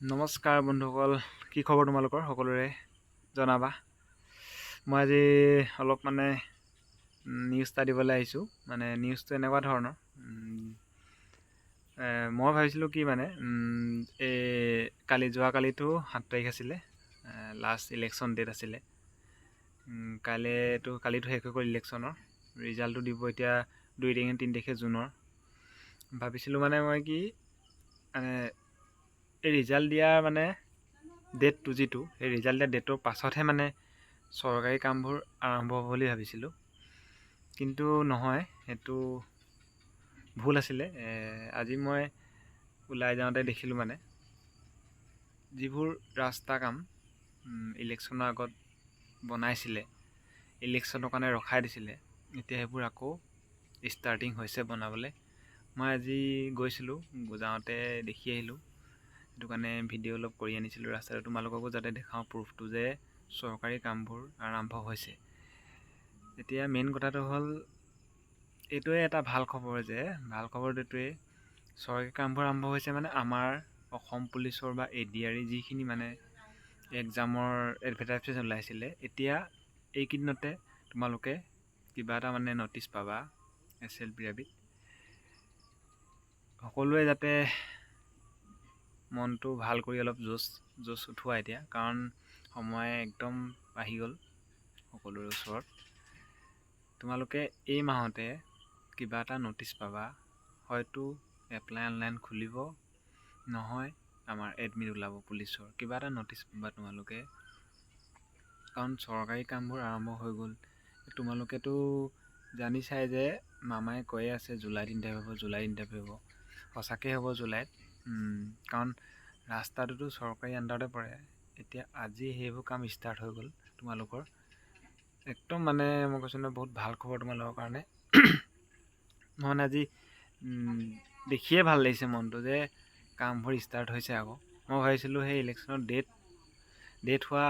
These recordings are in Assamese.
নমস্কাৰ বন্ধুসকল, কি খবৰ তোমালোকৰ সকলোৰে জনাবা। মই আজি অলপ নিউজ এটা দিবলৈ আহিছোঁ। নিউজটো এনেকুৱা ধৰণৰ, মই ভাবিছিলোঁ কি এই যোৱাকালিতো 7 তাৰিখ আছিলে, লাষ্ট ইলেকশ্যন ডেট আছিলে। কালিতো শেষ হৈ গ'ল ইলেকশ্যনৰ ৰিজাল্টটো দিব এতিয়া 2 তাৰিখে 3 তাৰিখে জুনৰ। ভাবিছিলোঁ মই কি এই ৰিজাল্ট দিয়াৰ ডেটটো যিটো সেই ৰিজাল্ট দিয়া ডেটৰ পাছতহে চৰকাৰী কামবোৰ আৰম্ভ হ'ব বুলি ভাবিছিলোঁ, কিন্তু নহয়, সেইটো ভুল আছিলে। আজি মই ওলাই যাওঁতে দেখিলোঁ যিবোৰ ৰাস্তা কাম ইলেকশ্যনৰ আগত বনাইছিলে, ইলেকশ্যনৰ কাৰণে ৰখাই দিছিলে, এতিয়া সেইবোৰ আকৌ ষ্টাৰ্টিং হৈছে বনাবলৈ। মই আজি গৈছিলোঁ, যাওঁতে দেখি আহিলোঁ। সেইটো কাৰণে ভিডিঅ' অলপ কৰি আনিছিলোঁ ৰাস্তাটো, তোমালোককো যাতে দেখাওঁ প্ৰুফটো যে চৰকাৰী কামবোৰ আৰম্ভ হৈছে। এতিয়া মেইন কথাটো হ'ল, এইটোৱে এটা ভাল খবৰ যে এইটোৱে চৰকাৰী কামবোৰ আৰম্ভ হৈছে। আমাৰ অসম পুলিচৰ বা ADRE যিখিনি এক্সামৰ এডভাৰটাইজ ওলাইছিলে, এতিয়া এইকেইদিনতে তোমালোকে কিবা এটা ন'টিচ পাবা SLBIত। সকলোৱে যাতে মনটো ভাল কৰি অলপ জোচ উঠোৱা এতিয়া, কাৰণ সময় একদম আহি গ'ল সকলোৰে ওচৰত। তোমালোকে এই মাহতে কিবা এটা ন'টিচ পাবা, হয়তো এপ্লাই অনলাইন খুলিব, নহয় আমাৰ এডমিট ওলাব পুলিচৰ, কিবা এটা ন'টিচ পাবা তোমালোকে, কাৰণ চৰকাৰী কামবোৰ আৰম্ভ হৈ গ'ল। তোমালোকেতো জানিছাই যে মামাই কৈয়ে আছে জুলাইত ইণ্টাৰভিউ হ'ব, সঁচাকৈ হ'ব জুলাইত, কাৰণ ৰাস্তাটোতো চৰকাৰী আণ্ডাৰতে পৰে। এতিয়া আজি সেইবোৰ কাম ষ্টাৰ্ট হৈ গ'ল তোমালোকৰ, একদম মই কৈছোঁ নহয়, বহুত ভাল খবৰ তোমালোকৰ কাৰণে। মই আজি দেখিয়ে ভাল লাগিছে মনটো যে কামবোৰ ষ্টাৰ্ট হৈছে। আকৌ মই ভাবিছিলোঁ সেই ইলেকশ্যনৰ ডেট হোৱা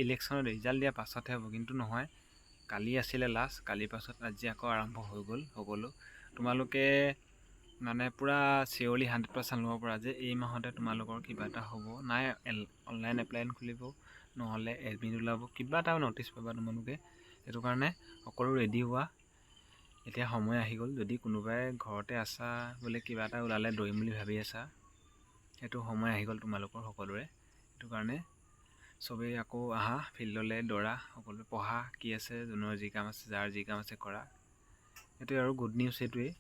ইলেকশ্যনৰ ৰিজাল্ট দিয়াৰ পাছতহে হ'ব, কিন্তু নহয়, কালি আছিলে লাষ্ট, কালিৰ পাছত আজি আকৌ আৰম্ভ হৈ গ'ল সকলো। তোমালোকে পূৰা চিয়ৰলি 100% ল'ব পৰা যে এই মাহতে তোমালোকৰ কিবা এটা হ'ব, নাই অনলাইন এপ্লাই খুলিব, নহ'লে এডমিট ওলাব, কিবা এটা ন'টিচ পাবা তোমালোকে। সেইটো কাৰণে সকলো ৰেডি হোৱা, এতিয়া সময় আহি গ'ল। যদি কোনোবাই ঘৰতে আছা, বোলে কিবা এটা ওলালে দৌৰিম বুলি ভাবি আছা, সেইটো সময় আহি গ'ল তোমালোকৰ সকলোৰে। সেইটো কাৰণে চবেই আকৌ আহা ফিল্ডলৈ, দৌৰা, সকলোৱে পঢ়া, কি আছে যোনৰ যি কাম আছে, যাৰ যি কাম আছে কৰা। সেইটোৱে আৰু গুড নিউজ সেইটোৱেই।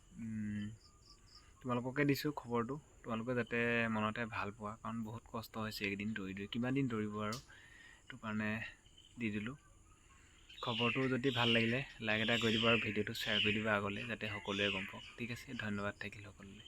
তোমালোককে দিছোঁ খবৰটো, তোমালোকে যাতে মনতে ভাল পোৱা, কাৰণ বহুত কষ্ট হৈছে এইকেইদিন দৌৰি, কিমান দিন দৌৰিব আৰু, সেইটো কাৰণে দি দিলোঁ খবৰটো। যদি ভাল লাগিলে লাইক এটা কৰি দিবা আৰু ভিডিঅ'টো শ্বেয়াৰ কৰি দিবা আগলৈ, যাতে সকলোৱে গম পাওক। ঠিক আছে, ধন্যবাদ থাকিল সকলোলৈ।